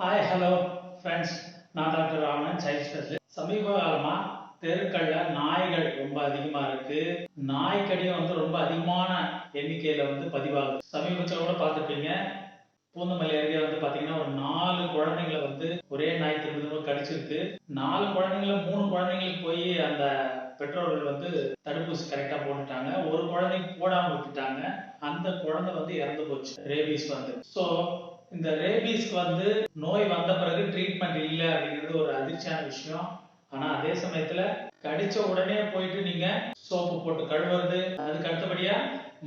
Hi hello friends, நான் doctor Ravanan, child specialist. சமீப காலமா தெருக்கள்ல நாய்கள் ரொம்ப அதிகமா இருக்கு. நாய்க்கடியும் ரொம்ப அதிகமான எண்ணிக்கையில பதிவாகுது. சமீபத்தில் கூட பார்த்துருப்பீங்க, பூந்தமல்லி அருகே பார்த்தீங்கன்னா ஒரு 4 குழந்தைங்களை ஒரே நாய் திரும்ப திரும்ப கடிச்சிருக்கு. 4 குழந்தைங்கள 3 குழந்தைங்களுக்கு போய் அந்த பெற்றோர்கள் தடுப்பூசி கரெக்டா போட்டுட்டாங்க. ஒரு குழந்தைக்கு போடாம விட்டுட்டாங்க. அந்த குழந்தை இறந்து போச்சு, ரேபீஸ் ஸோ இந்த ரேபீஸ்க்கு நோய் வந்த பிறகு ட்ரீட்மெண்ட் இல்லை அப்படிங்கிறது ஒரு அதிர்ச்சியான விஷயம். ஆனா அதே சமயத்துல கடிச்ச உடனே போயிட்டு நீங்க சோப்பு போட்டு கழுவுறது, அதுக்கு அடுத்தபடியா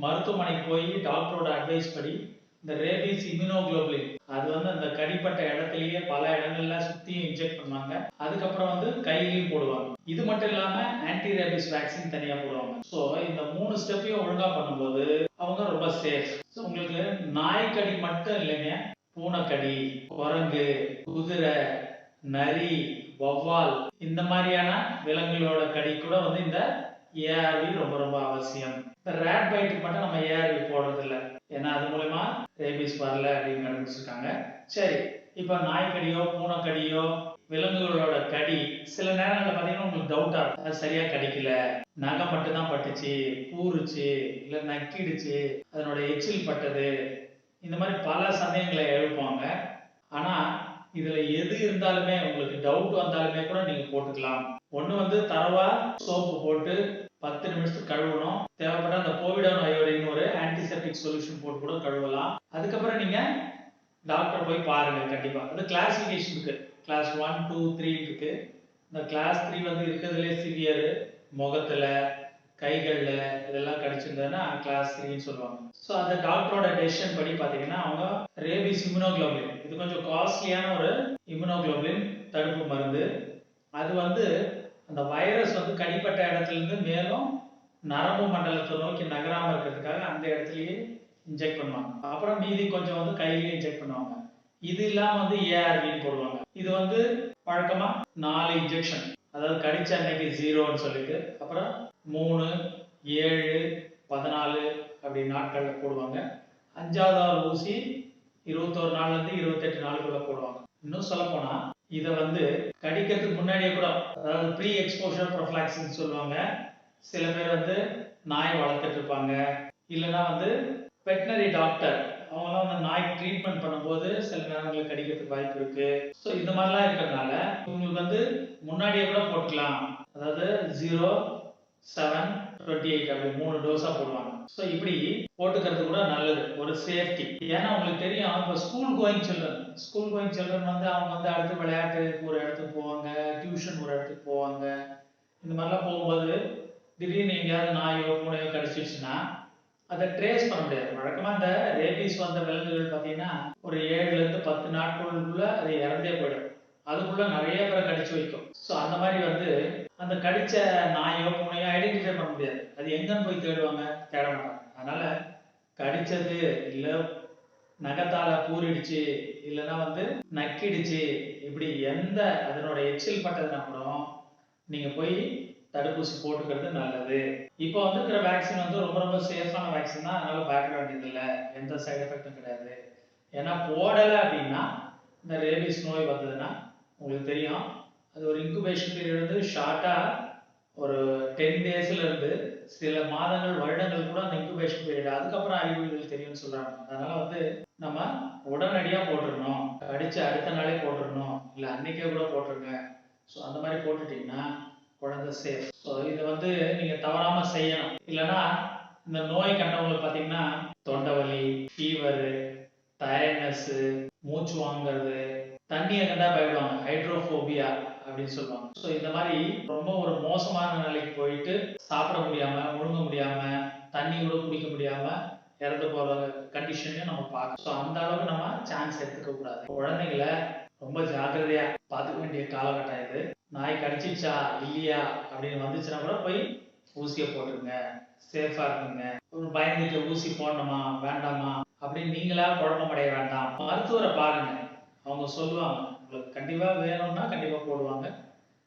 மருத்துவமனைக்கு போய் டாக்டரோட அட்வைஸ் படி இந்த ரேபீஸ் இம்யூனோகுளோபுலின் அது அந்த கடிப்பட்ட இடத்துலயே பல இடங்கள்ல சுத்தியும் இன்ஜெக்ட் பண்ணுவாங்க. அதுக்கப்புறம் கையிலையும் போடுவாங்க. இது மட்டும் இல்லாம ஆன்டி ரேபீஸ் வேக்சின் தனியா போடுவாங்க. ஸோ இந்த 3 ஸ்டெப்பையும் ஒழுங்கா பண்ணும்போது அவங்க ரொம்ப சேஃப். உங்களுக்கு நாய்க்கடி மட்டும் இல்லைங்க, பூனைக்கடி, குரங்கு, குதிரை, நரி, வௌவால் இந்த மாதிரியான விலங்குகளோட கடி கூட இந்த ஏஆர்வி ரொம்ப ரொம்ப அவசியம். இந்த ரேட் பைட்டுக்கு மட்டும் நம்ம ஏஆர்வி போடுறது இல்லை, ஏன்னா அது மூலமா ரேபிஸ் வரல அப்படின்னு கண்டுபிடிச்சிருக்காங்க. சரி, இப்ப நாய்க்கடியோ பூனைக்கடியோ விலங்குகளோட கடி சில நேரங்களில் பார்த்தீங்கன்னா உங்களுக்கு டவுட்டா இருக்கும், அது சரியா கடிக்கல, நகை மட்டும் தான் பட்டுச்சு, கூறுச்சு, இல்ல நக்கிடுச்சு, அதனோட எச்சில் பட்டது, இந்த மாதிரி பல சந்தேகங்களை எழுப்புவாங்க. ஆனா இதுல எது இருந்தாலுமே உங்களுக்கு டவுட் வந்தாலுமே கூட நீங்க போட்டுக்கலாம். ஒண்ணு தரவா சோப்பு போட்டு 10 நிமிஷத்துக்கு கழுவணும். தேவைப்பட்ட அந்த போவிடான் அயோடின் ஒரு ஆன்டிசெப்டிக் சொல்யூஷன் போட்டு கூட கழுவலாம். அதுக்கப்புறம் நீங்க டாக்டர் போய் பாருங்க. கண்டிப்பா அது கிளாசிபிகேஷன் இருக்கு. கிளாஸ் 1, 2, 3 இருக்கு. இந்த கிளாஸ் 3 இருக்கிறதுலே சிவியர், முகத்துல, கைகள்ல இதெல்லாம் கடிச்சிருந்ததுன்னா கிளாஸ் 3ன்னு சொல்லுவாங்க. ஸோ அந்த டாக்டரோட டெசிஷன் படி பார்த்தீங்கன்னா அவங்க ரேபிஸ் இம்யூனோகுளோபுலின், இது கொஞ்சம் காஸ்ட்லியான ஒரு இம்யூனோகுளோபுலின் தடுப்பு மருந்து. அது அந்த வைரஸ் கடிப்பட்ட இடத்துல இருந்து மேலும் நரம்பு மண்டலத்தை நோக்கி நகராம இருக்கிறதுக்காக அந்த இடத்துலயே இன்ஜெக்ட் பண்ணுவாங்க. அப்புறம் மீதி கொஞ்சம் கையிலேயே இன்ஜெக்ட் பண்ணுவாங்க. இது இல்லாம ஏஆர்வின்னு போடுவாங்க. இது வழக்கமா 4 இன்ஜெக்ஷன், அதாவது கடிச்ச அன்னைக்கு 0ன்னு சொல்லிட்டு, அப்புறம் 3, 7, 14 அப்படி நாட்கள்ல போடுவாங்க. 5வது ஊசி 21 நாள்ல இருந்து 28 நாளுக்குள்ள போடுவாங்க. இன்னும் சொல்ல போனா இதை கடிக்கிறதுக்கு முன்னாடியே கூட, அதாவது ப்ரீ எக்ஸ்போஷர் ப்ரொஃபிலாக்சிஸ் சொல்லுவாங்க. சில பேர் நாய் வளர்த்துட்டு இருப்பாங்க, இல்லைன்னா வெட்டினரி டாக்டர் அவங்களாம் நாய் ட்ரீட்மெண்ட் பண்ணும்போது சில நேரங்களில் கடிக்கிறதுக்கு வாய்ப்பு இருக்கு. ஸோ இந்த மாதிரிலாம் இருக்கிறதுனால உங்களுக்கு முன்னாடியே கூட போட்டுக்கலாம். அதாவது 0, 7, 28 அப்படி 3 டோஸா போடுவாங்க. ஸோ இப்படி போட்டுக்கிறது கூட நல்லது, ஒரு சேஃப்டி. ஏன்னா உங்களுக்கு தெரியும், இப்போ ஸ்கூல் கோயிங் சில்ட்ரன் அவங்க அடுத்து விளையாட்டுக்கு ஒரு இடத்துக்கு போவாங்க, டியூஷன் ஒரு இடத்துக்கு போவாங்க. இந்த மாதிரிலாம் போகும்போது திடீர்னு எங்கேயாவது நாயோ பூனையோ கடிச்சிச்சுன்னா அதை ட்ரேஸ் பண்ண முடியாது. வழக்கமா இந்த ரேபீஸ் வந்த விலங்குகள் பார்த்தீங்கன்னா ஒரு 7ல இருந்து 10 நாட்களுக்குள்ள அது இறந்தே போயிடும். அதுக்குள்ள நிறைய பேரை கடிச்சு வைக்கும். ஸோ அந்த மாதிரி அந்த கடிச்ச நாயோ பூனையோ ஐடென்டிஃபை பண்ண முடியாது. அது எங்கன்னு போய் தேடுவாங்க, தேட மாட்டாங்க. அதனால கடிச்சது இல்ல நகத்தால கூறிடுச்சு, இல்லைன்னா நக்கிடுச்சு, இப்படி எந்த அதனோட எச்சில் பட்டதுன்னா கூட நீங்க போய் தடுப்பூசி போட்டுக்கிறது நல்லது. இப்போ இருக்கிற வேக்சின் ரொம்ப ரொம்ப சேஃபான வேக்சின் தான், அதனால பயப்பட வேண்டியது இல்லை, எந்த சைடு எஃபெக்டும் கிடையாது. ஏன்னா போடலை அப்படின்னா இந்த ரேபிஸ் நோய் வந்ததுன்னா உங்களுக்கு தெரியும், அது ஒரு இன்குபேஷன் பீரியட் ஷார்ட்டா ஒரு 10 டேஸ்ல இருந்து சில மாதங்கள் வருடங்கள் கூட அந்த இன்குபேஷன் பீரியட், அதுக்கப்புறம் அறிகுறிகள் தெரியும்னு சொல்றாங்க. அதனால நம்ம உடனடியா போட்டுடணும், அடிச்சு அடுத்த நாளே போட்டுடணும், இல்லை அன்னைக்கே கூட போட்டுருங்க. ஸோ அந்த மாதிரி போட்டுட்டீங்கன்னா குழந்தை சேஃப். ஸோ இதை நீங்க தவறாம செய்யணும். இல்லைன்னா இந்த நோய் கண்டவங்களுக்கு பார்த்தீங்கன்னா தொண்டை வலி, ஃபீவரு, டயர்ட்னஸ், மூச்சு வாங்குறது, தண்ணியை கண்டா பயப்படுவாங்க, ஹைட்ரோஃபோபியா அப்படின்னு சொல்லுவாங்க. ஸோ இந்த மாதிரி ரொம்ப ஒரு மோசமான நிலைக்கு போயிட்டு சாப்பிட முடியாம, முழுங்க முடியாம, தண்ணி கூட குடிக்க முடியாம இறந்து போற கண்டிஷனையும் நம்ம பார்க்கணும். ஸோ அந்த அளவுக்கு நம்ம சான்ஸ் எடுத்துக்க கூடாது. குழந்தைங்களை ரொம்ப ஜாக்கிரதையா பார்த்துக்க வேண்டிய காலகட்டம் இது. நாய் கடிச்சிச்சா இல்லையா அப்படின்னு வந்துச்சுன்னா கூட போய் ஊசியை போட்டுருங்க, சேஃபா இருக்குங்க. ஒரு பயந்துட்டு ஊசி போடணுமா வேண்டாமா அப்படின்னு நீங்களா குழப்பமடைய வேண்டாம். மருத்துவரை பாருங்க, அவங்க சொல்லுவாங்க. உங்களுக்கு கண்டிப்பா வேணும்னா கண்டிப்பா போடுவாங்க.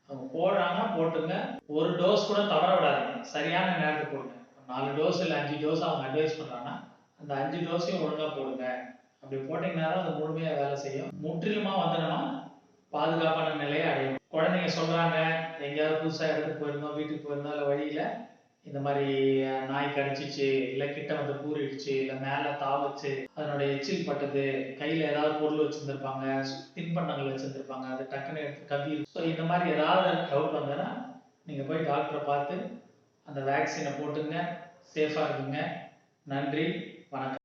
அவங்க போடுறாங்கன்னா போட்டுங்க. ஒரு டோஸ் கூட தவற விடாதீங்க, சரியான நேரத்துக்கு போடுங்க. 4 டோஸ் இல்லை 5 டோஸ் அவங்க அட்வைஸ் பண்றாங்கன்னா அந்த 5 டோஸையும் ஒழுங்கா போடுங்க. அப்படி போட்டிங்கன்னா தான் அது முழுமையா வேலை செய்யும். முற்றிலுமா வந்து நம்ம பாதுகாப்பான நிலையை அடையும். குழந்தைங்க சொல்றாங்க, எங்கேயாவது புதுசா இடத்துக்கு போயிருந்தோம், வீட்டுக்கு போயிருந்தோம், இல்லை வழியில இந்த மாதிரி நாய் கடிச்சிச்சு, இல்லை கிட்ட வந்து கூறிடுச்சு, இல்லை மேலே தாவுச்சு, அதனுடைய எச்சில் பட்டது, கையில் ஏதாவது பொருள் வச்சுருந்துருப்பாங்க, தின்பண்டங்கள் வச்சுருந்துருப்பாங்க, அது டக்குன்னு எடுத்து கவி. ஸோ இந்த மாதிரி ஏதாவது டவுட் வந்ததுன்னா நீங்கள் போய் டாக்டரை பார்த்து அந்த வேக்சினை போட்டுங்க, சேஃபாக இருக்குங்க. நன்றி, வணக்கம்.